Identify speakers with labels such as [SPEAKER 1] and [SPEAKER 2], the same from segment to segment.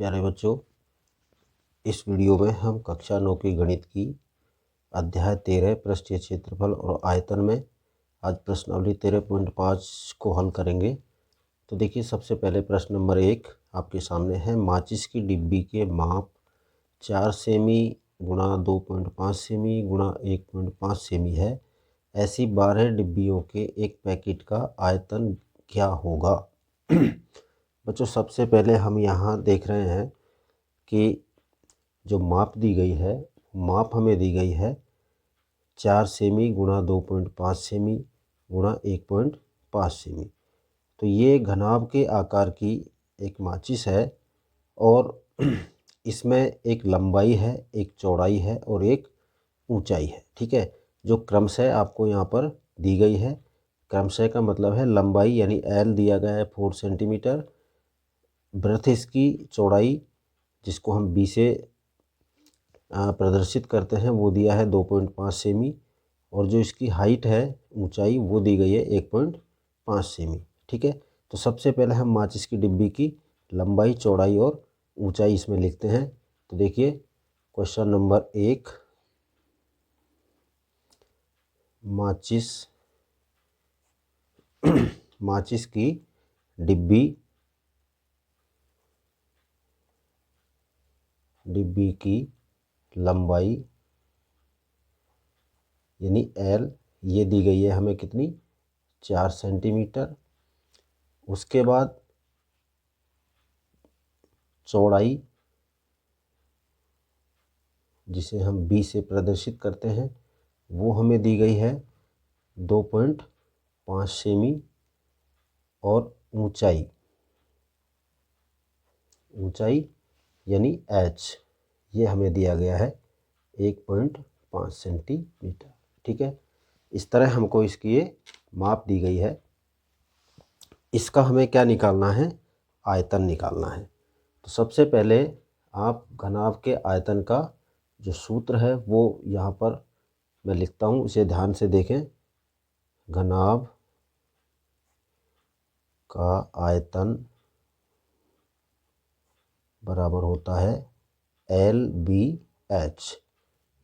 [SPEAKER 1] प्यारे बच्चों, इस वीडियो में हम कक्षा 9 की गणित की अध्याय 13 पृष्ठीय क्षेत्रफल और आयतन में आज प्रश्नावली 13.5 को हल करेंगे। तो देखिए, सबसे पहले प्रश्न नंबर 1 आपके सामने है। माचिस की डिब्बी के माप 4 सेमी गुणा 2.5 सेमी गुणा 1.5 सेमी है। ऐसी 12 डिब्बियों के एक पैकेट का आयतन क्या होगा? बच्चों, सबसे पहले हम यहाँ देख रहे हैं कि जो माप दी गई है, माप हमें दी गई है 4 सेमी गुणा 2.5 सेमी गुणा 1.5 सेमी। तो ये घनाभ के आकार की एक माचिस है और इसमें एक लंबाई है, एक चौड़ाई है और एक ऊंचाई है। ठीक है, जो क्रमशः आपको यहाँ पर दी गई है। क्रमशः का मतलब है लंबाई यानी L दिया गया है 4 सेंटीमीटर। वृत्त इसकी चौड़ाई जिसको हम B से प्रदर्शित करते हैं वो दिया है 2.5 सेमी और जो इसकी हाइट है, ऊंचाई, वो दी गई है 1.5 सेमी। ठीक है, तो सबसे पहले हम माचिस की डिब्बी की लंबाई, चौड़ाई और ऊंचाई इसमें लिखते हैं। तो देखिए, क्वेश्चन नंबर 1, माचिस की डिब्बी की लंबाई यानी L ये दी गई है हमें कितनी? 4 सेंटीमीटर। उसके बाद चौड़ाई जिसे हम B से प्रदर्शित करते हैं वो हमें दी गई है 2.5 सेमी और ऊंचाई यानी H ये हमें दिया गया है 1.5 सेंटीमीटर। ठीक है, इस तरह हमको इसकी ये माप दी गई है। इसका हमें क्या निकालना है? आयतन निकालना है। तो सबसे पहले आप घनाभ के आयतन का जो सूत्र है वो यहाँ पर मैं लिखता हूँ, इसे ध्यान से देखें। घनाभ का आयतन बराबर होता है LBH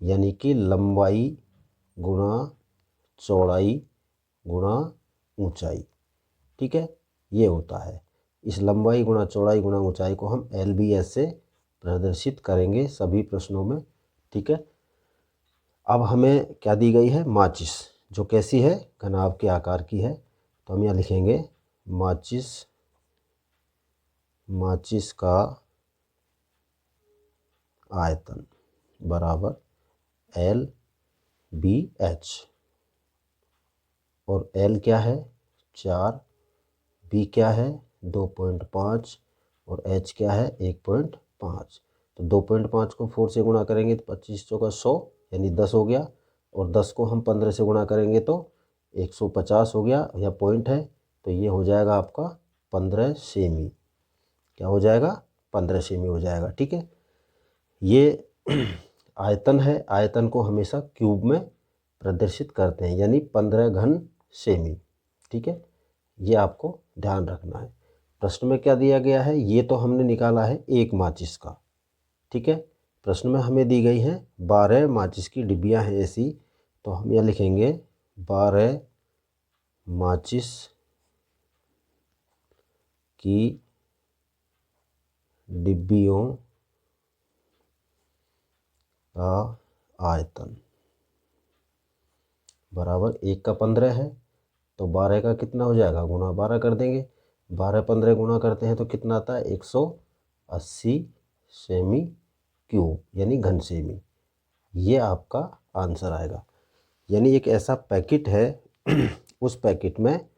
[SPEAKER 1] यानी कि लंबाई गुणा चौड़ाई गुणा ऊंचाई। ठीक है, ये होता है। इस लंबाई गुणा चौड़ाई गुणा ऊंचाई को हम LBH से प्रदर्शित करेंगे सभी प्रश्नों में। ठीक है, अब हमें क्या दी गई है? माचिस, जो कैसी है? घनाभ के आकार की है। तो हम यहाँ लिखेंगे माचिस का आयतन बराबर LBH और L क्या है? 4, B क्या है? 2.5 और H क्या है? 1.5। तो 2.5 को 4 से गुणा करेंगे तो 25 चौका 100 यानी 10 हो गया और 10 को हम 15 से गुणा करेंगे तो 150 हो गया। यह पॉइंट है, तो ये हो जाएगा आपका 15 सेमी। क्या हो जाएगा? 15 सेमी हो जाएगा। ठीक है, ये आयतन है। आयतन को हमेशा क्यूब में प्रदर्शित करते हैं यानी 15 घन सेमी। ठीक है, ये आपको ध्यान रखना है। प्रश्न में क्या दिया गया है? ये तो हमने निकाला है एक माचिस का। ठीक है, प्रश्न में हमें दी गई है 12 माचिस की डिब्बियां हैं ऐसी। तो हम यह लिखेंगे 12 माचिस की डिब्बियों का आयतन बराबर 1 का 15 है तो 12 का कितना हो जाएगा? गुणा 12 कर देंगे। 12 15 गुणा करते हैं तो कितना आता है? 180 सेमी क्यूब यानी घन सेमी। ये आपका आंसर आएगा। यानी एक ऐसा पैकेट है उस पैकेट में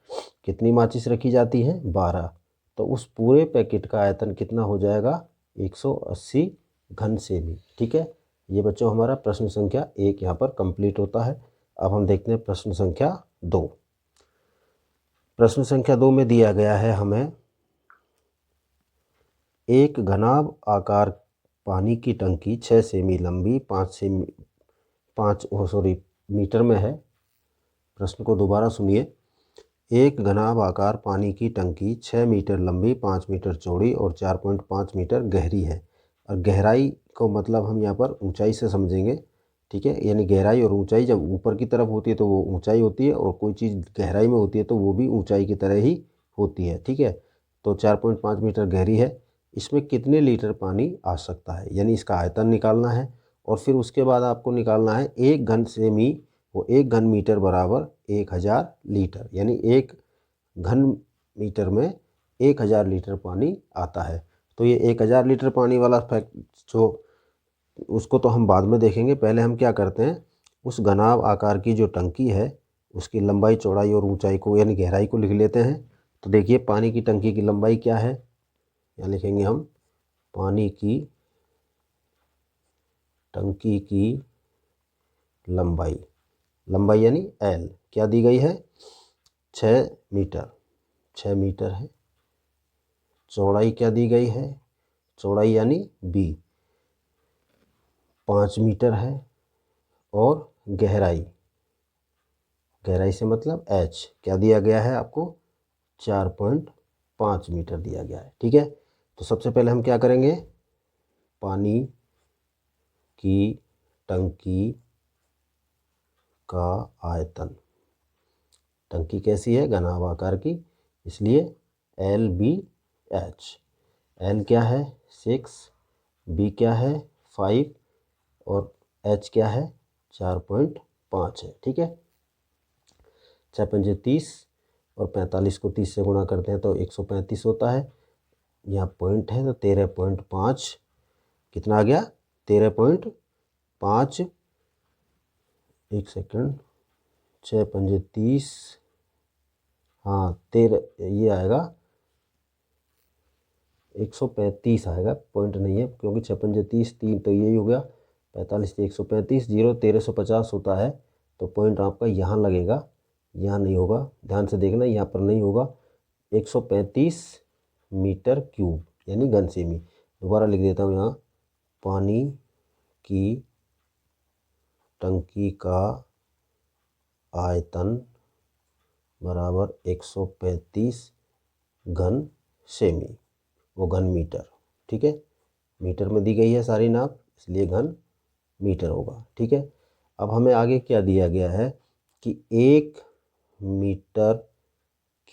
[SPEAKER 1] कितनी माचिस रखी जाती है? 12। तो उस पूरे पैकेट का आयतन कितना हो जाएगा? 180 घन सेमी। ठीक है, ये बच्चों हमारा प्रश्न संख्या 1 यहाँ पर कंप्लीट होता है। अब हम देखते हैं प्रश्न संख्या 2। प्रश्न संख्या 2 में दिया गया है हमें एक घनाभ आकार पानी की टंकी 6 सेमी लंबी 5 मीटर में है। प्रश्न को दोबारा सुनिए। एक घनाभ आकार पानी की टंकी 6 मीटर लंबी, 5 मीटर चौड़ी और 4.5 मीटर गहरी है। और गहराई को मतलब हम यहाँ पर ऊंचाई से समझेंगे, ठीक है। यानी गहराई और ऊंचाई जब ऊपर की तरफ होती है तो वो ऊंचाई होती है, और कोई चीज़ गहराई में होती है तो वो भी ऊंचाई की तरह ही होती है, ठीक है। तो 4.5 मीटर गहरी है। इसमें कितने लीटर पानी आ सकता है, यानी इसका आयतन निकालना है। और फिर उसके बाद आपको निकालना है 1 घन सेमी, वो 1 घन मीटर बराबर 1000 लीटर, यानी 1 घन मीटर में 1000 लीटर पानी आता है। तो ये 1000 लीटर पानी वाला फैक्ट जो उसको तो हम बाद में देखेंगे, पहले हम क्या करते हैं, उस घनाभ आकार की जो टंकी है उसकी लंबाई, चौड़ाई और ऊंचाई को यानी गहराई को लिख लेते हैं। तो देखिए पानी की टंकी की लंबाई क्या है, यहाँ लिखेंगे हम पानी की टंकी की लंबाई, लंबाई यानी L क्या दी गई है, 6 मीटर, 6 मीटर है। चौड़ाई क्या दी गई है, चौड़ाई यानी B 5 मीटर है। और गहराई, गहराई से मतलब H क्या दिया गया है आपको, 4.5 मीटर दिया गया है, ठीक है। तो सबसे पहले हम क्या करेंगे, पानी की टंकी का आयतन, टंकी कैसी है, घनाभ आकार की, इसलिए LBH। L क्या है 6, B क्या है 5 और H क्या है 4.5 है, ठीक है। 6 पंजे 30 और 45 को 30 से गुणा करते हैं तो 135 होता है। यहाँ पॉइंट है तो 13.5 कितना आ गया, 13.5, एक सेकंड, 6 पंजे 30, हाँ 13, ये आएगा 135 आएगा, पॉइंट नहीं है क्योंकि 6 पंजे 30, 3 तो यही हो गया, 45 से 135, 0 1350 होता है। तो पॉइंट आपका यहाँ लगेगा, यहाँ नहीं होगा, ध्यान से देखना, यहाँ पर नहीं होगा। 135 मीटर क्यूब यानी घन सेमी। दोबारा लिख देता हूँ यहाँ, पानी की टंकी का आयतन बराबर 135 घन सेमी, वो घन मीटर, ठीक है। मीटर में दी गई है सारी नाप, इसलिए घन मीटर होगा, ठीक है। अब हमें आगे क्या दिया गया है कि 1 मीटर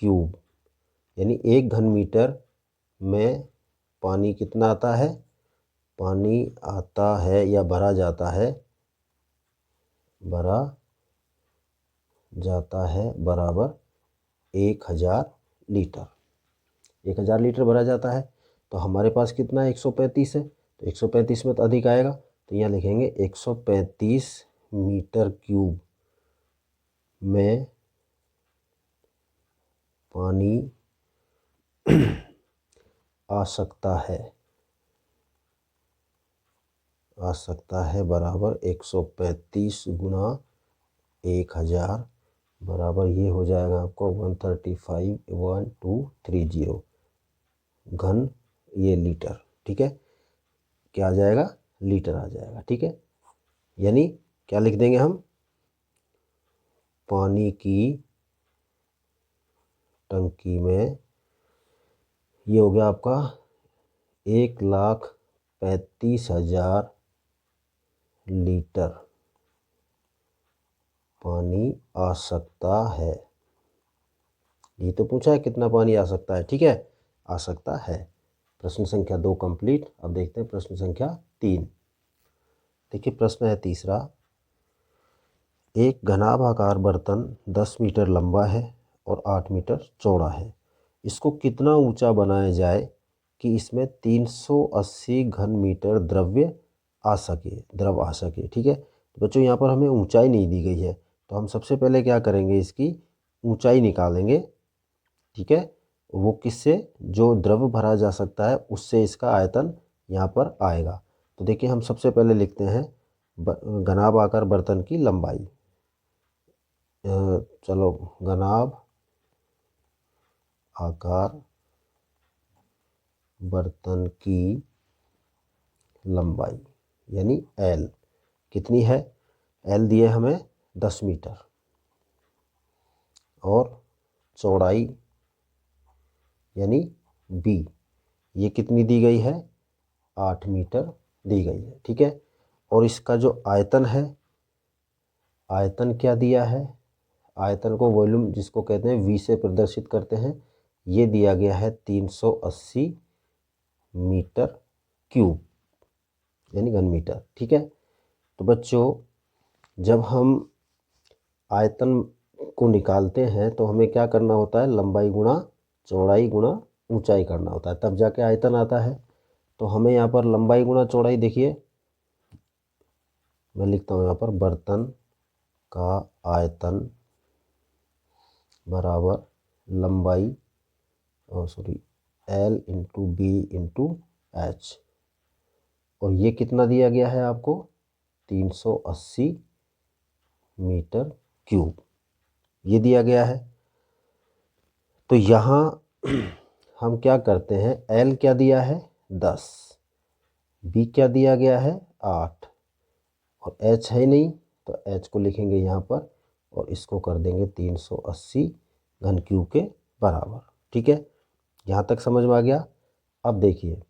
[SPEAKER 1] क्यूब यानी 1 घन मीटर में पानी कितना आता है, पानी आता है या भरा जाता है, भरा जाता है बराबर 1000 लीटर, 1000 लीटर भरा जाता है। तो हमारे पास कितना है, 135 है, तो 135 में तो अधिक आएगा, तो यहाँ लिखेंगे 135 मीटर क्यूब में पानी आ सकता है बराबर 135 गुना 1000 बराबर ये हो जाएगा आपको 135.1230 घन, ये लीटर, ठीक है। क्या आ जाएगा, लीटर आ जाएगा, ठीक है। यानी क्या लिख देंगे हम, पानी की टंकी में, ये हो गया आपका 1,35,000 लीटर पानी आ सकता है। ये तो पूछा है कितना पानी आ सकता है, ठीक है, आ सकता है। प्रश्न संख्या 2 कंप्लीट। अब देखते हैं प्रश्न संख्या 3। देखिए प्रश्न है तीसरा, एक घनाभाकार बर्तन 10 मीटर लंबा है और 8 मीटर चौड़ा है। इसको कितना ऊंचा बनाया जाए कि इसमें 380 घन मीटर द्रव आ सके, ठीक है। तो बच्चों यहाँ पर हमें ऊंचाई नहीं दी गई है, तो हम सबसे पहले क्या करेंगे, इसकी ऊंचाई निकालेंगे, ठीक है। वो किससे, जो द्रव भरा जा सकता है उससे इसका आयतन यहाँ पर आएगा। तो देखिए हम सबसे पहले लिखते हैं घनाभ आकार बर्तन की लंबाई, चलो घनाभ आकार बर्तन की लंबाई यानी L कितनी है, L दिए हमें 10 मीटर और चौड़ाई यानी बी, ये कितनी दी गई है, 8 मीटर दी गई है। ठीक है, और इसका जो आयतन है, आयतन क्या दिया है, आयतन को वॉल्यूम जिसको कहते हैं वी से प्रदर्शित करते हैं, ये दिया गया है 380 मीटर क्यूब यानी घन मीटर। ठीक है, तो बच्चों जब हम आयतन को निकालते हैं तो हमें क्या करना होता है, लंबाई गुणा चौड़ाई गुणा ऊंचाई करना होता है, तब जाके आयतन आता है। तो हमें यहाँ पर लंबाई गुणा चौड़ाई, देखिए मैं लिखता हूँ यहाँ पर, बर्तन का आयतन बराबर लंबाई L into B into H, और ये कितना दिया गया है आपको, 380 मीटर क्यूब, ये दिया गया है। तो यहाँ हम क्या करते हैं, L क्या दिया है 10, B क्या दिया गया है 8, और H है नहीं तो H को लिखेंगे यहाँ पर, और इसको कर देंगे 380 घन क्यूब के बराबर। ठीक है, यहाँ तक समझ में आ गया। अब देखिए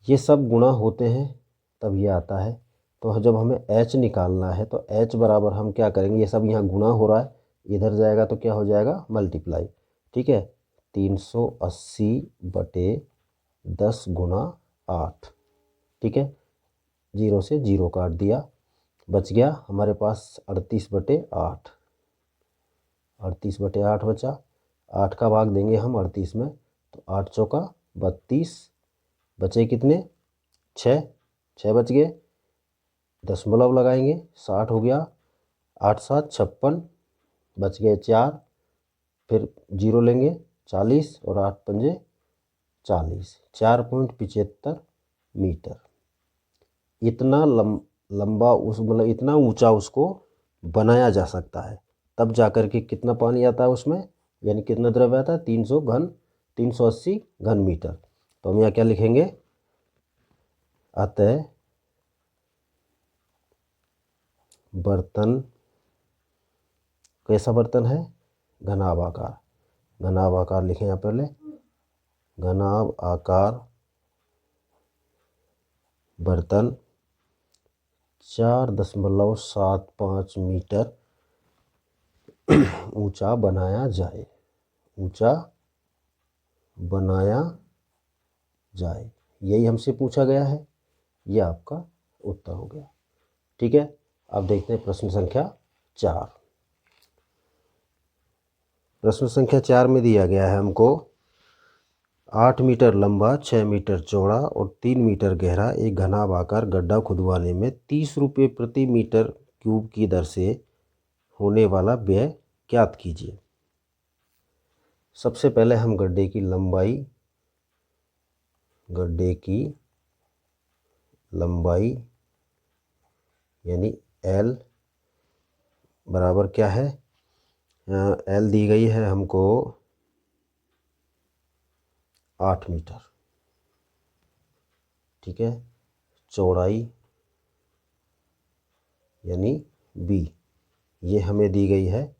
[SPEAKER 1] ये सब गुणा होते हैं तब ये आता है, तो जब हमें H निकालना है तो H बराबर हम क्या करेंगे, ये सब यहाँ गुणा हो रहा है, इधर जाएगा तो क्या हो जाएगा, मल्टीप्लाई। ठीक है, 380 बटे 10 गुणा 8। ठीक है, 0 से 0 काट दिया, बच गया हमारे पास 38 बटे 8, 38 बटे 8 बचा, 8 का भाग देंगे हम 38 में, तो 8 चौका 32, बचे कितने 6, 6 बच गए, दशमलव लगाएंगे, 60 हो गया, 8 7 56, बच गए 4, फिर 0 लेंगे 40, और 8 पंजे 40, 4.75 मीटर। इतना लंबा उस मतलब इतना ऊंचा उसको बनाया जा सकता है, तब जाकर के कितना पानी आता है उसमें, यानी कितना द्रव्य आता है, 380 घन मीटर। तो हम यहाँ क्या लिखेंगे, अतः बर्तन कैसा बर्तन है, घनाभ आकार, घनाभ आकार लिखें यहाँ पहले, घनाभ आकार बर्तन 4.75 मीटर ऊंचा बनाया जाए, ऊंचा बनाया जाए, यही हमसे पूछा गया है, ये आपका उत्तर हो गया। ठीक है, अब देखते हैं प्रश्न संख्या 4। प्रश्न संख्या 4 में दिया गया है हमको 8 मीटर लंबा, 6 मीटर चौड़ा और 3 मीटर गहरा एक घनाभ आकार गड्ढा खुदवाने में 30 रुपये प्रति मीटर क्यूब की दर से होने वाला व्यय ज्ञात कीजिए। सबसे पहले हम गड्ढे की लंबाई यानी L बराबर क्या है, L दी गई है हमको 8 मीटर। ठीक है, चौड़ाई यानी B, ये हमें दी गई है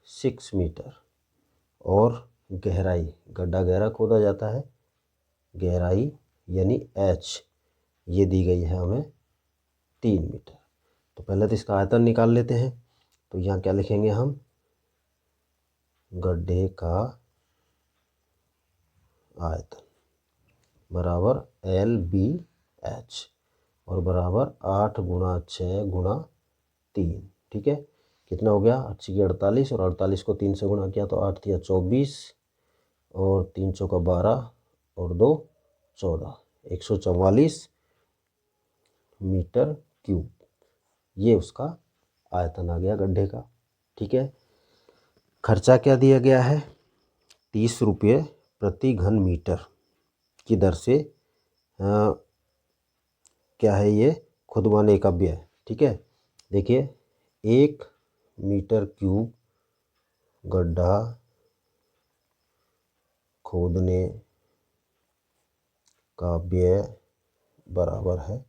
[SPEAKER 1] 6 मीटर, और गहराई, गड्ढा गहरा खोदा जाता है, गहराई यानी H, ये दी गई है हमें 3 मीटर। तो पहले तो इसका आयतन निकाल लेते हैं, तो यहाँ क्या लिखेंगे हम, गड्ढे का आयतन बराबर LBH, और बराबर 8 गुणा 6 गुणा 3। ठीक है, कितना हो गया, 8 की 48, और 48 को 3 से गुणा किया तो 8 तिया 24, और 3 चौका 12, और 2 14, 144 मीटर क्यूब, ये उसका आयतन आ गया गड्ढे का। ठीक है, खर्चा क्या दिया गया है, 30 रुपये प्रति घन मीटर की दर से क्या है ये, खुदवाने का व्यय। ठीक है, देखिए 1 मीटर क्यूब गड्ढा खोदने का व्यय बराबर है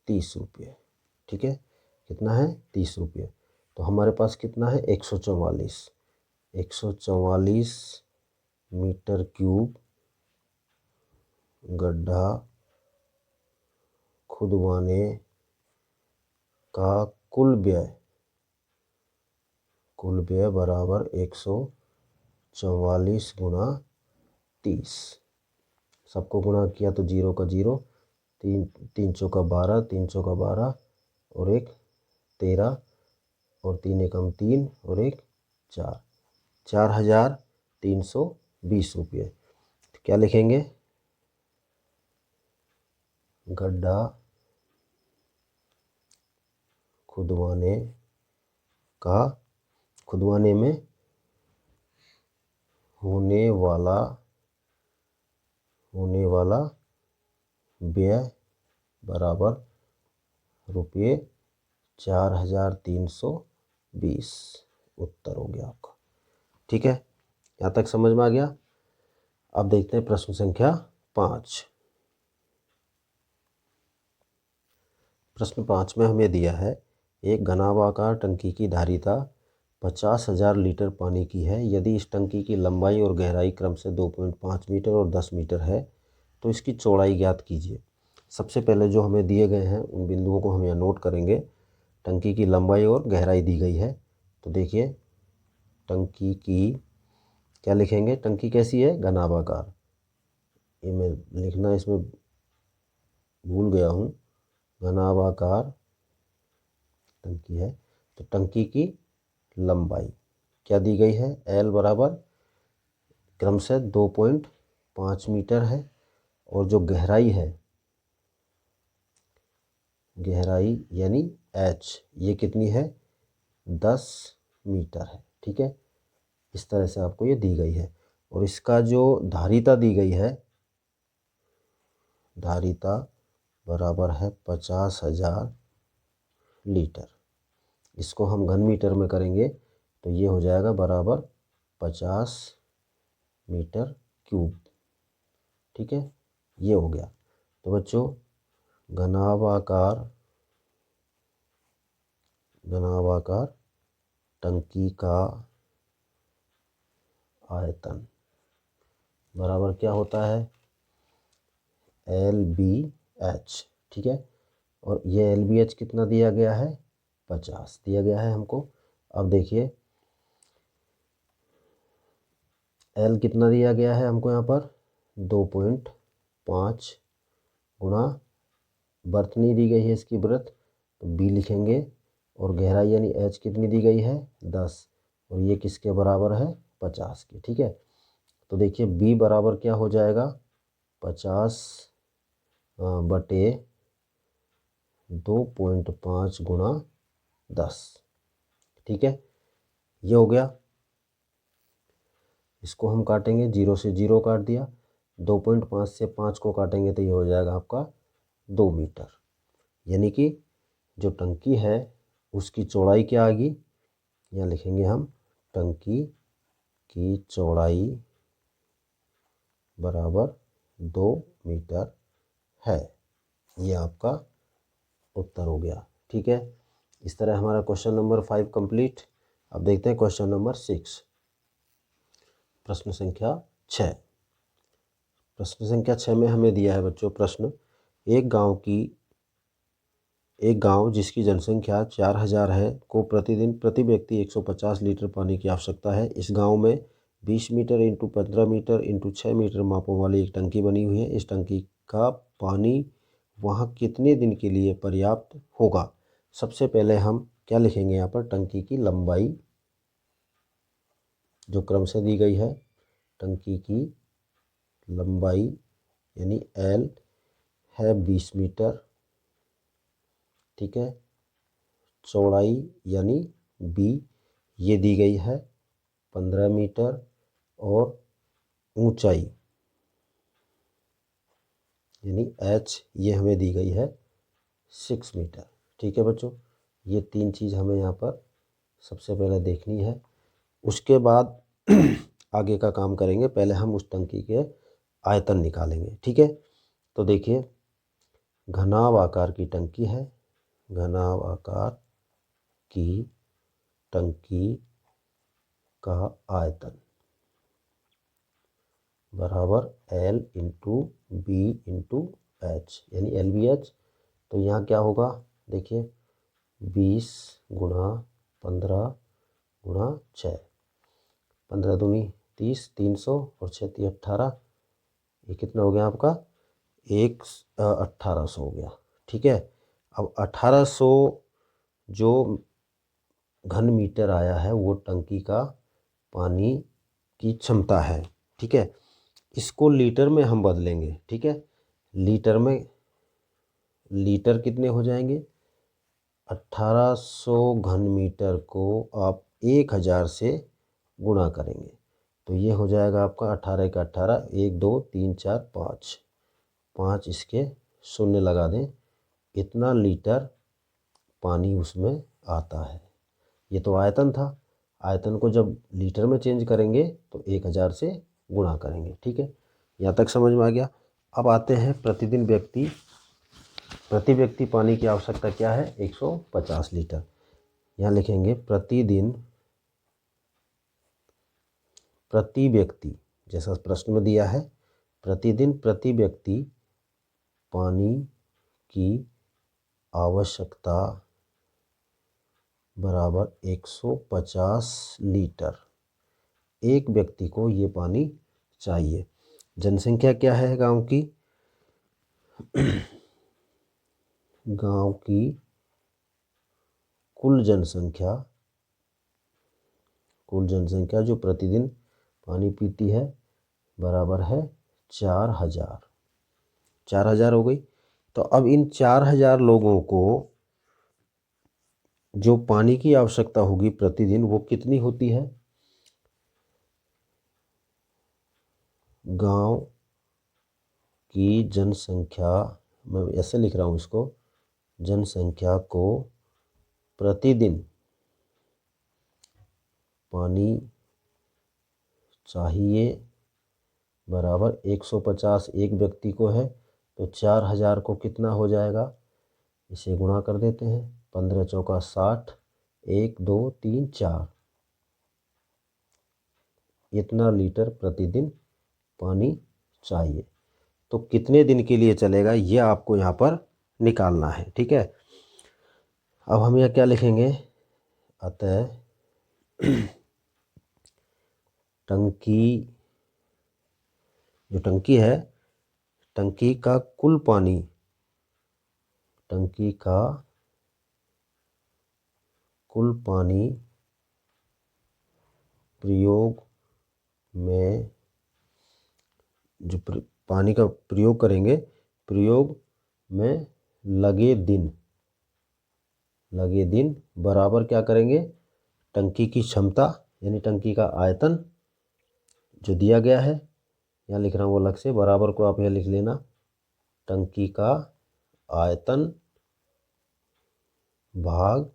[SPEAKER 1] 30 रुपये। ठीक है, कितना है, 30 रुपये, तो हमारे पास कितना है 144, 144 मीटर क्यूब गड्ढा खुदवाने का कुल व्यय बराबर 144 गुणा 30। सबको गुणा किया तो 0 का 0, 3 चौका 12, 3 चौका 12 और 1 13 और 3 एकम 3 और 1 4, 4320 रुपये। तो क्या लिखेंगे? गड्ढा खुदवाने में होने वाला व्यय बराबर रुपये 4320। उत्तर हो गया आपका। ठीक है, यहाँ तक समझ में आ गया। अब देखते हैं प्रश्न संख्या 5। प्रश्न 5 में हमें दिया है एक घनाभाकार टंकी की धारिता 50,000 लीटर पानी की है। यदि इस टंकी की लंबाई और गहराई क्रम से 2.5 मीटर और 10 मीटर है तो इसकी चौड़ाई ज्ञात कीजिए। सबसे पहले जो हमें दिए गए हैं उन बिंदुओं को हम यहाँ नोट करेंगे। टंकी की लंबाई और गहराई दी गई है, तो देखिए टंकी की क्या लिखेंगे? टंकी कैसी है? घनाभाकार। ये मैं लिखना इसमें भूल गया हूँ। घनाभाकार टंकी है, तो टंकी की लंबाई क्या दी गई है? L बराबर क्रम से 2.5 मीटर है और जो गहराई है, गहराई यानी H, ये कितनी है? 10 मीटर है। ठीक है, इस तरह से आपको ये दी गई है। और इसका जो धारिता दी गई है, धारिता बराबर है 50,000 लीटर। इसको हम घन मीटर में करेंगे तो ये हो जाएगा बराबर 50 मीटर क्यूब। ठीक है, ये हो गया। तो बच्चों घनाभाकार टंकी का आयतन बराबर क्या होता है? LBH। ठीक है, और ये LBH कितना दिया गया है? 50 दिया गया है हमको। अब देखिए L कितना दिया गया है हमको यहाँ पर? 2.5 गुणा बर्तनी दी गई है इसकी व्रत, तो B लिखेंगे। और गहराई यानी H कितनी दी गई है? 10, और ये किसके बराबर है? 50 के। ठीक है, तो देखिए B बराबर क्या हो जाएगा? 50 बटे 2.5 गुणा 10। ठीक है, ये हो गया। इसको हम काटेंगे, 0 से 0 काट दिया, 2.5 से 5 को काटेंगे तो ये हो जाएगा आपका 2 मीटर। यानी कि जो टंकी है उसकी चौड़ाई क्या आ गई? यहाँ लिखेंगे हम टंकी की चौड़ाई बराबर 2 मीटर है। ये आपका उत्तर हो गया। ठीक है, इस तरह हमारा क्वेश्चन नंबर 5 कंप्लीट। अब देखते हैं क्वेश्चन नंबर 6। प्रश्न संख्या 6। प्रश्न संख्या 6 में हमें दिया है बच्चों प्रश्न, एक गांव जिसकी जनसंख्या 4000 है को प्रतिदिन प्रति व्यक्ति 150 लीटर पानी की आवश्यकता है। इस गांव में 20 metre into 15 metre into 6 metre मापों वाली एक टंकी बनी हुई है। इस टंकी का पानी वहां कितने दिन के लिए पर्याप्त होगा? सबसे पहले हम क्या लिखेंगे? यहाँ पर टंकी की लंबाई जो क्रम से दी गई है, टंकी की लंबाई यानी L है 20 मीटर। ठीक है, चौड़ाई यानी B ये दी गई है 15 मीटर और ऊंचाई यानी H ये हमें दी गई है 6 मीटर। ठीक है बच्चों, ये 3 चीज़ हमें यहाँ पर सबसे पहले देखनी है। उसके बाद आगे का काम करेंगे। पहले हम उस टंकी के आयतन निकालेंगे। ठीक है, तो देखिए घनाभ आकार की टंकी है। घनाभ आकार की टंकी का आयतन बराबर L into B into H, यानी LBH। तो यहाँ क्या होगा, देखिए 20 गुणा 15 गुणा 6, 15 दूनी 30, 300 और 6 × 18, ये कितना हो गया आपका 1800 हो गया। ठीक है, अब 1800 जो घन मीटर आया है वो टंकी का पानी की क्षमता है। ठीक है, इसको लीटर में हम बदलेंगे। ठीक है, लीटर में, लीटर कितने हो जाएंगे, 1800 घन मीटर को आप 1000 से गुणा करेंगे तो ये हो जाएगा आपका 18 का 18, 1 2 3 4 5, 5 इसके शून्य लगा दें, इतना लीटर पानी उसमें आता है। ये तो आयतन था, आयतन को जब लीटर में चेंज करेंगे तो 1000 से गुणा करेंगे। ठीक है, यहाँ तक समझ में आ गया। अब आते हैं प्रतिदिन प्रति व्यक्ति पानी की आवश्यकता क्या है, 150 लीटर। यहाँ लिखेंगे प्रतिदिन प्रति व्यक्ति, जैसा प्रश्न में दिया है, प्रतिदिन प्रति व्यक्ति पानी की आवश्यकता बराबर 150 लीटर। एक व्यक्ति को ये पानी चाहिए। जनसंख्या क्या है गांव की, गांव की कुल जनसंख्या जो प्रतिदिन पानी पीती है बराबर है 4000। 4000 हो गई। तो अब इन 4000 लोगों को जो पानी की आवश्यकता होगी प्रतिदिन वो कितनी होती है, गांव की जनसंख्या, मैं ऐसे लिख रहा हूँ इसको, जनसंख्या को प्रतिदिन पानी चाहिए बराबर 150, एक व्यक्ति को है तो 4000 को कितना हो जाएगा, इसे गुणा कर देते हैं, 15 चौका 60, 1 2 3 4, इतना लीटर प्रतिदिन पानी चाहिए। तो कितने दिन के लिए चलेगा ये आपको यहाँ पर निकालना है। ठीक है, अब हम यहाँ क्या लिखेंगे, अतः टंकी, जो टंकी है, टंकी का कुल पानी, टंकी का कुल पानी प्रयोग में, जो पानी का प्रयोग करेंगे, प्रयोग में लगे दिन बराबर क्या करेंगे, टंकी की क्षमता यानी टंकी का आयतन जो दिया गया है, यहाँ लिख रहा हूँ वो अलग से, बराबर को आप यहाँ लिख लेना, टंकी का आयतन भाग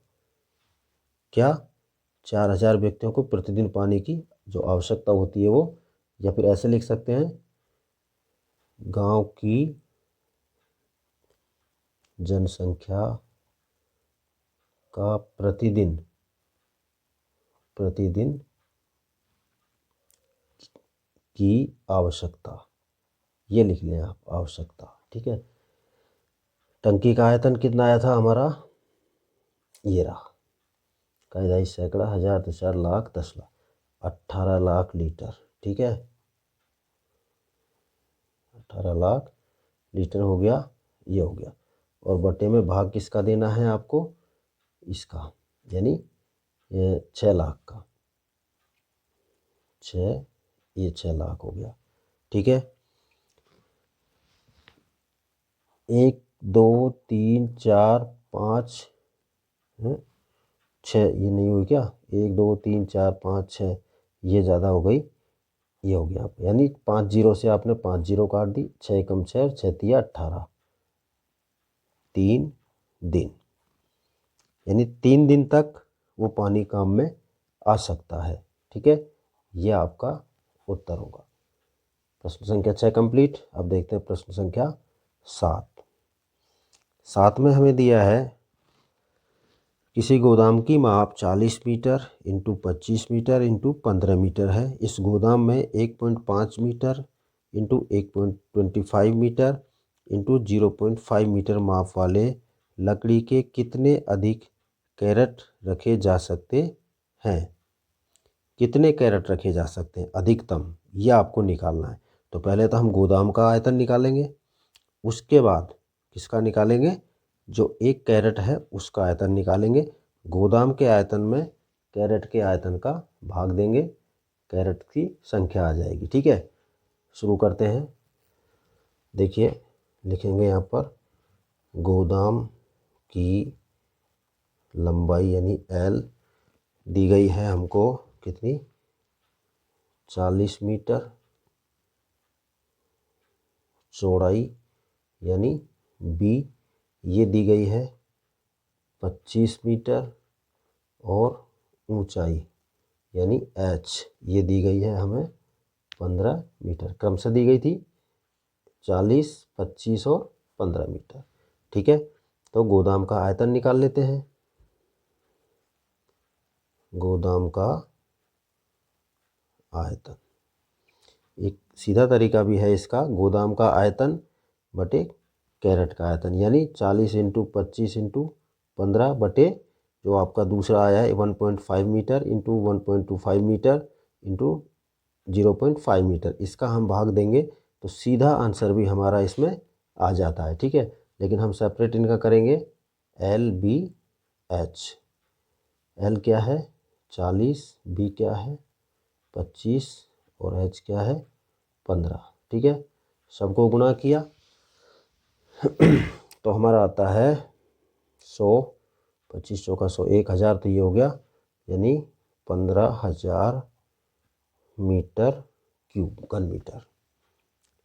[SPEAKER 1] क्या, 4000 व्यक्तियों को प्रतिदिन पानी की जो आवश्यकता होती है वो, या फिर ऐसे लिख सकते हैं, गांव की जनसंख्या का प्रतिदिन की आवश्यकता, ये लिख लें आप, आवश्यकता। ठीक है, टंकी का आयतन कितना आया था हमारा, ये रहा, कई दहाई सैकड़ा, हजार, 1000, लाख, 10 लाख, 18 लाख लीटर। ठीक है, 18 लाख लीटर हो गया, ये हो गया। और बटे में भाग किसका देना है आपको, इसका, यानी ये 6 लाख का, 6 लाख हो गया। ठीक है, 1 2 3 4 5 6, ये नहीं हुई क्या, 1 2 3 4 5 6, ये ज़्यादा हो गई, ये हो गया, यानी 5 जीरो से आपने 5 जीरो काट दी, 6 कम 6, 6 तिया 18, 3 दिन, यानी 3 दिन तक वो पानी काम में आ सकता है। ठीक है, ये आपका उत्तर होगा। प्रश्न संख्या 6 कंप्लीट। अब देखते हैं प्रश्न संख्या 7। 7 में हमें दिया है किसी गोदाम की माप 40 metre into 25 metre into 15 metre है। इस गोदाम में 1.5 metre into 1.25 metre into 0.5 metre माप वाले लकड़ी के कितने अधिक कैरेट रखे जा सकते हैं। कितने कैरेट रखे जा सकते हैं अधिकतम, यह आपको निकालना है। तो पहले तो हम गोदाम का आयतन निकालेंगे, उसके बाद किसका निकालेंगे, जो 1 कैरेट है उसका आयतन निकालेंगे। गोदाम के आयतन में कैरेट के आयतन का भाग देंगे, कैरेट की संख्या आ जाएगी। ठीक है, शुरू करते हैं। देखिए लिखेंगे यहाँ पर गोदाम की लंबाई यानी L दी गई है हमको कितनी, 40 मीटर, चौड़ाई यानी B ये दी गई है 25 मीटर, और ऊंचाई यानी H ये दी गई है हमें 15 मीटर। क्रम से दी गई थी 40, 25 और 15 मीटर। ठीक है, तो गोदाम का आयतन निकाल लेते हैं। गोदाम का आयतन, एक सीधा तरीका भी है इसका, गोदाम का आयतन बटे कैरेट का आयतन, यानी 40 इंटू 25 इंटू 15 बटे जो आपका दूसरा आया है 1.5 metre into 1.25 metre into 0.5 metre, इसका हम भाग देंगे तो सीधा आंसर भी हमारा इसमें आ जाता है। ठीक है, लेकिन हम सेपरेट इनका करेंगे। LBH, L क्या है 40, B क्या है 25 और H क्या है 15। ठीक है, सबको गुणा किया तो हमारा आता है 100, 25 चौका 100, 1000, तो ये हो गया यानी 15,000 मीटर क्यूब, घन मीटर।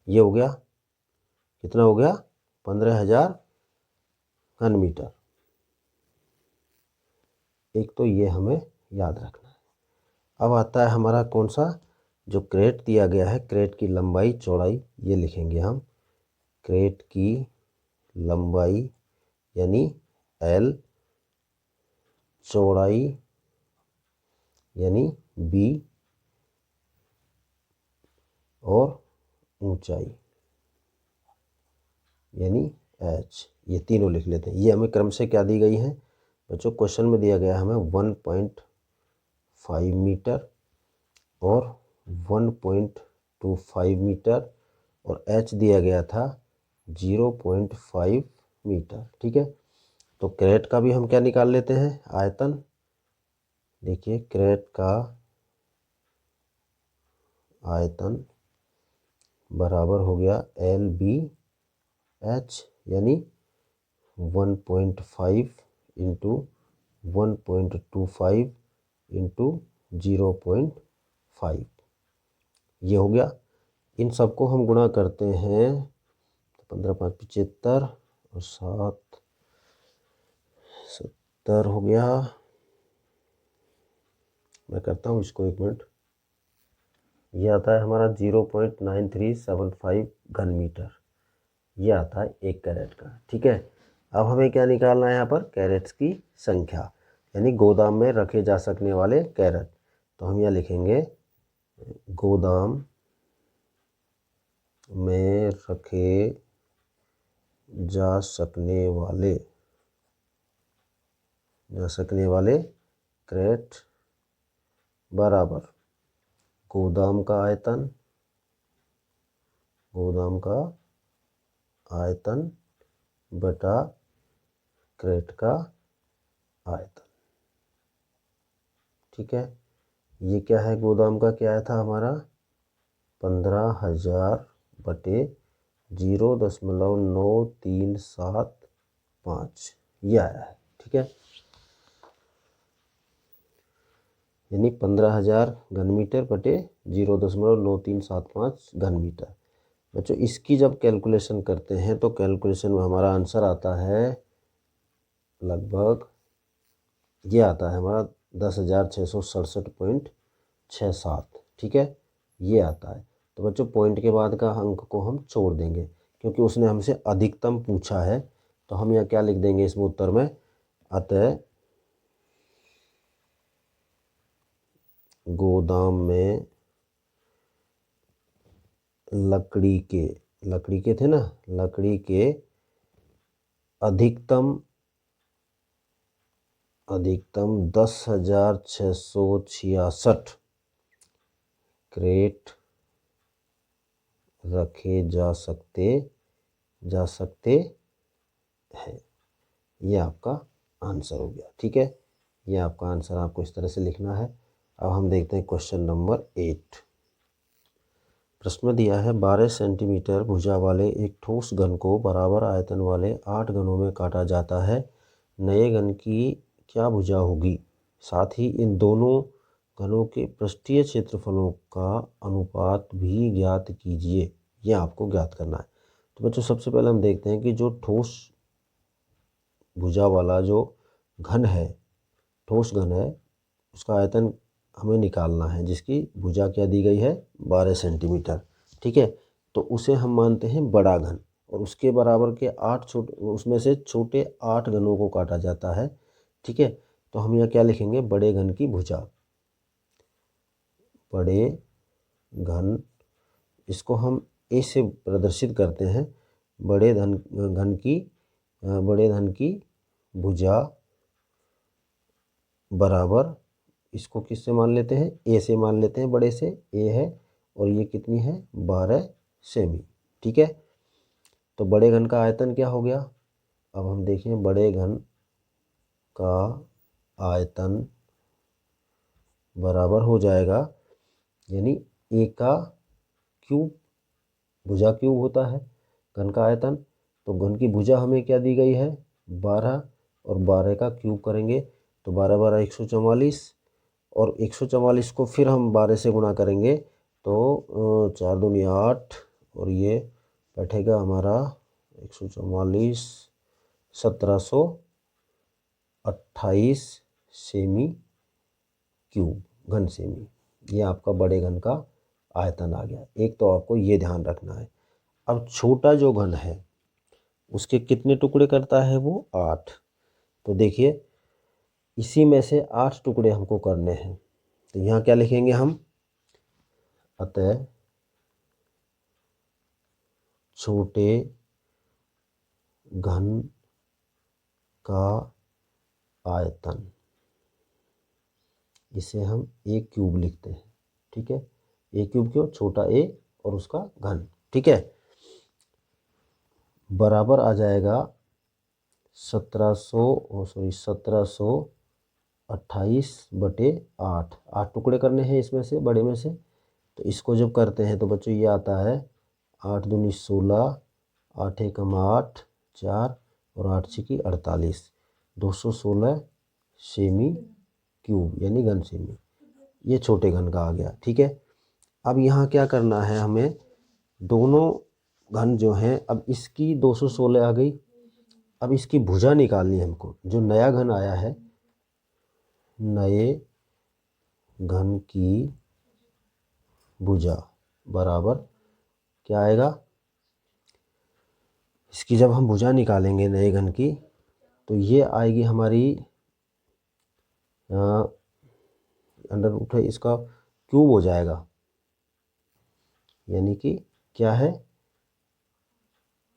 [SPEAKER 1] ये हो गया, कितना हो गया 15,000 घन मीटर। एक तो ये हमें याद रखना है। अब आता है हमारा कौन सा, जो क्रेट दिया गया है, क्रेट की लंबाई चौड़ाई ये लिखेंगे हम। क्रेट की लंबाई यानी L, चौड़ाई यानी B, और ऊंचाई यानी H, ये तीनों लिख लेते हैं। ये हमें क्रम से क्या दी गई है बच्चों, क्वेश्चन में दिया गया हमें 1.5 मीटर और 1.25 मीटर, और H दिया गया था 0.5 मीटर। ठीक है, तो क्रेट का भी हम क्या निकाल लेते हैं आयतन। देखिए क्रेट का आयतन बराबर हो गया LBH, यानी 1.5 इंटू 1.25 इंटू 0.5, ये हो गया। इन सबको हम गुणा करते हैं, 15 5 75 और 7 70 हो गया। मैं करता हूँ इसको, 1 मिनट। ये आता है हमारा 0.9375 घन मीटर, ये आता है 1 कैरेट का। ठीक है, अब हमें क्या निकालना है यहाँ पर, कैरेट्स की संख्या, यानी गोदाम में रखे जा सकने वाले कैरेट। तो हम यहाँ लिखेंगे गोदाम में रखे जा सकने वाले कैरेट बराबर गोदाम का आयतन बटा कैरेट का आयतन। ठीक है, ये क्या है, गोदाम का क्या आया था हमारा 15,000 बटे 0.9375, ये आया है। ठीक है, यानी 15,000 घन मीटर बटे 0.9375 घन मीटर। बच्चों इसकी जब कैलकुलेशन करते हैं तो कैलकुलेशन में हमारा आंसर आता है लगभग, ये आता है हमारा 10,667.67। ठीक है, ये आता है। तो बच्चों पॉइंट के बाद का अंक को हम छोड़ देंगे, क्योंकि उसने हमसे अधिकतम पूछा है। तो हम यहाँ क्या लिख देंगे इसमें उत्तर में, अतः गोदाम में लकड़ी के थे ना, लकड़ी के अधिकतम 10,666 क्रेट रखे जा सकते हैं। ये आपका आंसर हो गया। ठीक है, ये आपका आंसर आपको इस तरह से लिखना है। अब हम देखते हैं क्वेश्चन नंबर 8। प्रश्न में दिया है 12 सेंटीमीटर भुजा वाले एक ठोस घन को बराबर आयतन वाले 8 घनों में काटा जाता है। नए घन की क्या भुजा होगी? साथ ही इन दोनों घनों के पृष्ठीय क्षेत्रफलों का अनुपात भी ज्ञात कीजिए। यह आपको ज्ञात करना है। तो बच्चों सबसे पहले हम देखते हैं कि जो ठोस भुजा वाला जो घन है, ठोस घन है, उसका आयतन हमें निकालना है, जिसकी भुजा क्या दी गई है? 12 सेंटीमीटर। ठीक है, तो उसे हम मानते हैं बड़ा घन, और उसके बराबर के 8 छोटे, उसमें से छोटे 8 घनों को काटा जाता है। ठीक है, तो हम यहाँ क्या लिखेंगे? बड़े घन की भुजा। बड़े घन, इसको हम ए से प्रदर्शित करते हैं। बड़े घन की भुजा बराबर, इसको किससे मान लेते हैं? ए से मान लेते हैं, बड़े से। ए है और ये कितनी है? 12 सेमी। ठीक है, तो बड़े घन का आयतन क्या हो गया? अब हम देखें, बड़े घन का आयतन बराबर हो जाएगा, यानी ए का क्यूब, भुजा क्यूब होता है घन का आयतन। तो घन की भुजा हमें क्या दी गई है? 12, और 12 का क्यूब करेंगे तो 12 12 144, और 144 को फिर हम 12 से गुणा करेंगे तो 4 दूनी 8, और ये बैठेगा हमारा 144 1728 सेमी क्यूब, घन सेमी। ये आपका बड़े घन का आयतन आ गया। एक तो आपको ये ध्यान रखना है। अब छोटा जो घन है उसके कितने टुकड़े करता है? वो 8। तो देखिए, इसी में से 8 टुकड़े हमको करने हैं। तो यहाँ क्या लिखेंगे हम? अतः छोटे घन का आयतन, इसे हम ए क्यूब लिखते हैं। ठीक है, ए क्यूब क्यों? छोटा ए और उसका घन। ठीक है, बराबर आ जाएगा 1728/8। 8 टुकड़े करने हैं इसमें से, बड़े में से। तो इसको जब करते हैं तो बच्चों ये आता है 8 दूनी 16, 8 एकम 8, 4, और 8 छिकी 48, 216 सेमी क्यूब, यानी घन सेमी। ये छोटे घन का आ गया। ठीक है, अब यहाँ क्या करना है हमें? दोनों घन जो हैं, अब इसकी 216 आ गई, अब इसकी भुजा निकालनी है हमको। जो नया घन आया है, नए घन की भुजा बराबर क्या आएगा? इसकी जब हम भुजा निकालेंगे नए घन की, तो ये आएगी हमारी अंडर रूट है, इसका क्यूब हो जाएगा, यानी कि क्या है?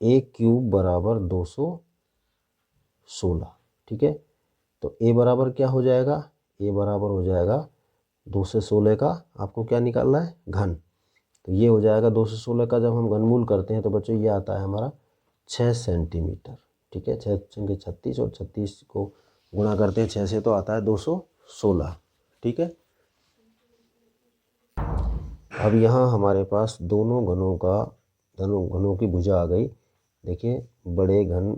[SPEAKER 1] ए क्यूब बराबर 216। ठीक है, तो ए बराबर क्या हो जाएगा? ए बराबर हो जाएगा 2 से 16 का, आपको क्या निकालना है? घन। तो ये हो जाएगा 2 से 16 का जब हम घनमूल करते हैं तो बच्चों ये आता है हमारा 6 सेंटीमीटर। ठीक है, 6 संगे 36, और 36 को गुणा करते हैं 6 से तो आता है 216। ठीक है, अब यहाँ हमारे पास दोनों घनों की भुजा आ गई। देखिए, बड़े घन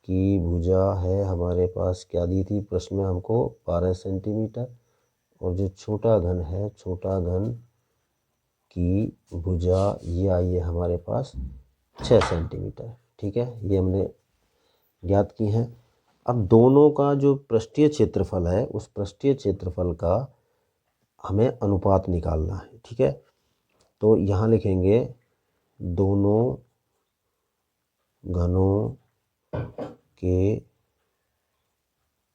[SPEAKER 1] की भुजा है हमारे पास, क्या दी थी प्रश्न में हमको? 12 सेंटीमीटर। और जो छोटा घन है, छोटा घन की भुजा ये आई है हमारे पास 6 सेंटीमीटर। ठीक है, ये हमने ज्ञात की हैं। अब दोनों का जो पृष्ठीय क्षेत्रफल है, उस पृष्ठीय क्षेत्रफल का हमें अनुपात निकालना है। ठीक है, तो यहाँ लिखेंगे दोनों घनों के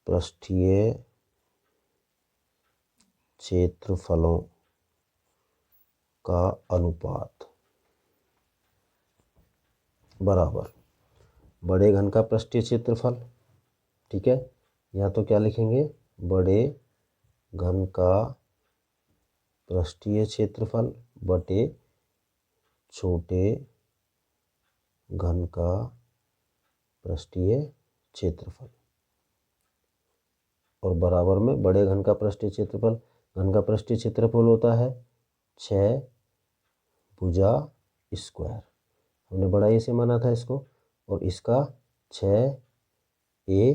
[SPEAKER 1] पृष्ठीय क्षेत्रफलों का अनुपात बराबर बड़े घन का पृष्ठीय क्षेत्रफल, ठीक है, या तो क्या लिखेंगे, बड़े घन का पृष्ठीय क्षेत्रफल बटे छोटे घन का पृष्ठीय क्षेत्रफल, और बराबर में बड़े घन का पृष्ठीय क्षेत्रफल, घन का पृष्ठीय क्षेत्रफल होता है 6 भुजा स्क्वायर, हमने बड़ा ए से माना था इसको, और इसका 6a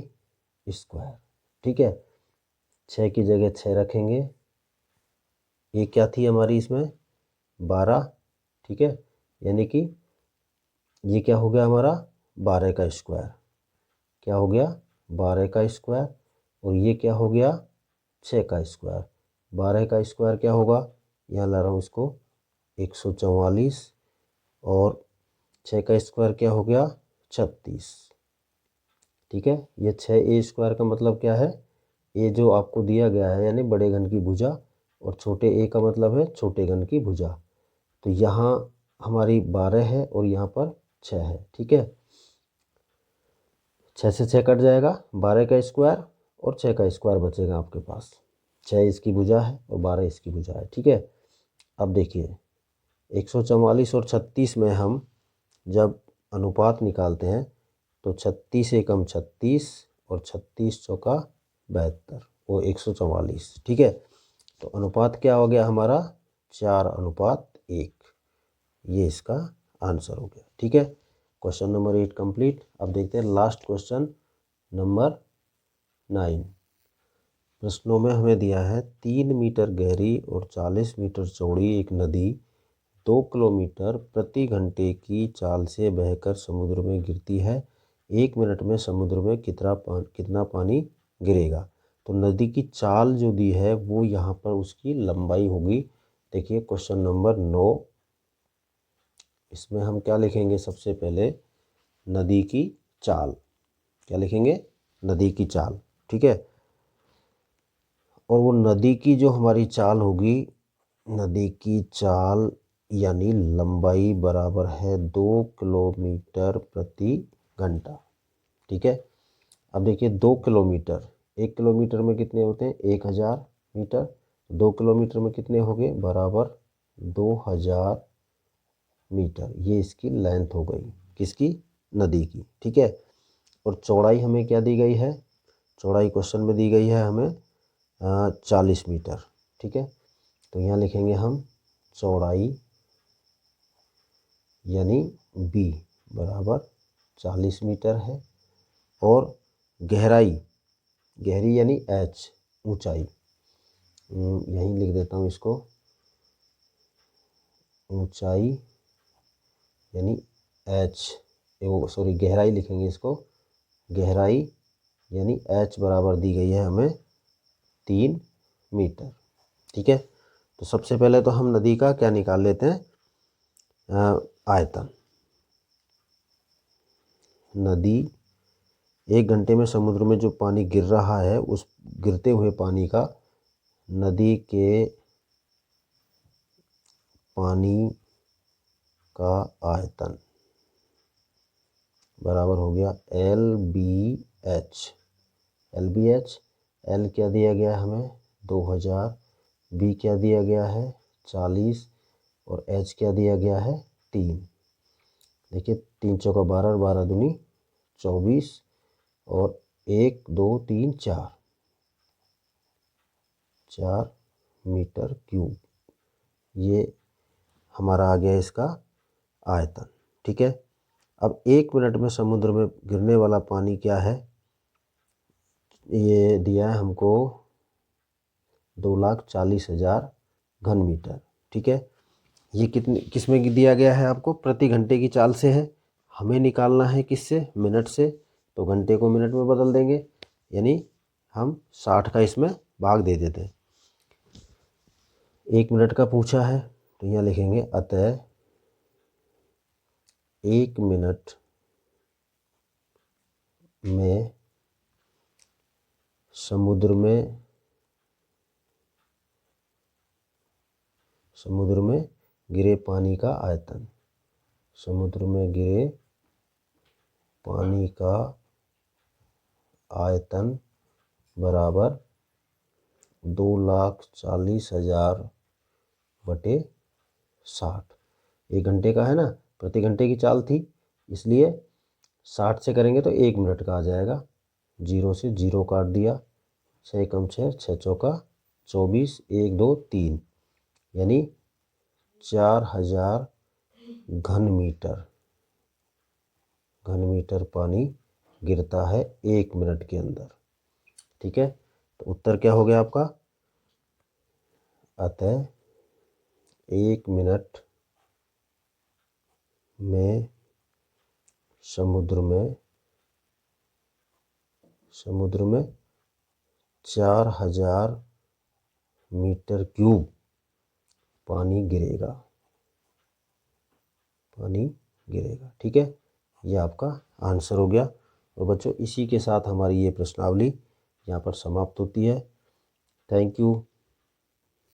[SPEAKER 1] स्क्वायर, ठीक है। 6 की जगह 6 रखेंगे, ये क्या थी हमारी इसमें 12, ठीक है, यानी कि ये क्या हो गया हमारा 12 का स्क्वायर, क्या हो गया 12 का स्क्वायर, और ये क्या हो गया 6 का स्क्वायर। 12 का स्क्वायर क्या होगा, यहाँ ला रहा हूँ इसको 144, और 6 का स्क्वायर क्या हो गया 36, ठीक है। ये 6a स्क्वायर का मतलब क्या है, ये जो आपको दिया गया है यानी बड़े घन की भुजा, और छोटे a का मतलब है छोटे घन की भुजा। तो यहाँ हमारी 12 है और यहाँ पर 6 है, ठीक है। 6 से 6 कट जाएगा, 12 का स्क्वायर और 6 का स्क्वायर बचेगा आपके पास। 6 इसकी भुजा है और 12 इसकी भुजा है, ठीक है। अब देखिए 144 और 36 में हम जब अनुपात निकालते हैं तो 36 एकम 36 और 36 चौका 72 वो 144, ठीक है। तो अनुपात क्या हो गया हमारा 4:1, ये इसका आंसर हो गया, ठीक है। Question number 8 complete. अब देखते हैं लास्ट क्वेश्चन नंबर 9। प्रश्नों में हमें दिया है 3 मीटर गहरी और 40 मीटर चौड़ी एक नदी 2 किलोमीटर प्रति घंटे की चाल से बहकर समुद्र में गिरती है। 1 मिनट में समुद्र में कितना पानी गिरेगा। तो नदी की चाल जो दी है वो यहाँ पर उसकी लंबाई होगी। देखिए क्वेश्चन नंबर 9, इसमें हम क्या लिखेंगे, सबसे पहले नदी की चाल, क्या लिखेंगे नदी की चाल, ठीक है। और वो नदी की जो हमारी चाल होगी, नदी की चाल यानी लंबाई बराबर है 2 किलोमीटर प्रति घंटा, ठीक है। अब देखिए 2 किलोमीटर, 1 किलोमीटर में कितने होते हैं 1000 मीटर, 2 किलोमीटर में कितने हो गए बराबर 2000 मीटर, ये इसकी लेंथ हो गई, किसकी नदी की, ठीक है। और चौड़ाई हमें क्या दी गई है, चौड़ाई क्वेश्चन में दी गई है हमें 40 मीटर, ठीक है। तो यहाँ लिखेंगे हम चौड़ाई यानी b बराबर 40 मीटर है, और गहराई, गहरी यानी h, ऊंचाई, यहीं लिख देता हूँ इसको, ऊंचाई यानी h, वो सॉरी गहराई लिखेंगे इसको, गहराई यानी h बराबर दी गई है हमें 3 मीटर, ठीक है। तो सबसे पहले तो हम नदी का क्या निकाल लेते हैं, आयतन। नदी 1 घंटे में समुद्र में जो पानी गिर रहा है उस गिरते हुए पानी का नदी के पानी का आयतन बराबर हो गया LBH। LBH, L क्या दिया गया है हमें 2000, B क्या दिया गया है 40, और H क्या दिया गया है 3। देखिए 3 चौका 12 और 12 दूनी 24, और 1 2 3 4 मीटर क्यूब, ये हमारा आ गया इसका आयतन, ठीक है। अब 1 मिनट में समुद्र में गिरने वाला पानी क्या है, ये दिया है हमको 2,40,000 घन मीटर, ठीक है। ये कितने किस में दिया गया है आपको, प्रति घंटे की चाल से है, हमें निकालना है किससे, मिनट से, तो घंटे को मिनट में बदल देंगे, यानी हम 60 का इसमें भाग दे देते हैं। 1 मिनट का पूछा है तो यहाँ लिखेंगे अतः 1 मिनट में समुद्र में समुद्र में गिरे पानी का आयतन, समुद्र में गिरे पानी का आयतन बराबर 2,40,000 बटे 60। 1 घंटे का है ना, प्रति घंटे की चाल थी, इसलिए 60 से करेंगे तो 1 मिनट का आ जाएगा। 0 से 0 काट दिया, 6 कम 6, 6 चौका 24, 1 2 3, यानी 4,000 घन मीटर पानी गिरता है 1 मिनट के अंदर। ठीक है, तो उत्तर क्या हो गया आपका? अतः 1 मिनट में समुद्र में 4,000 मीटर क्यूब पानी गिरेगा। ठीक है, ये आपका आंसर हो गया। और बच्चों, इसी के साथ हमारी ये प्रश्नावली यहाँ पर समाप्त होती है। Thank you.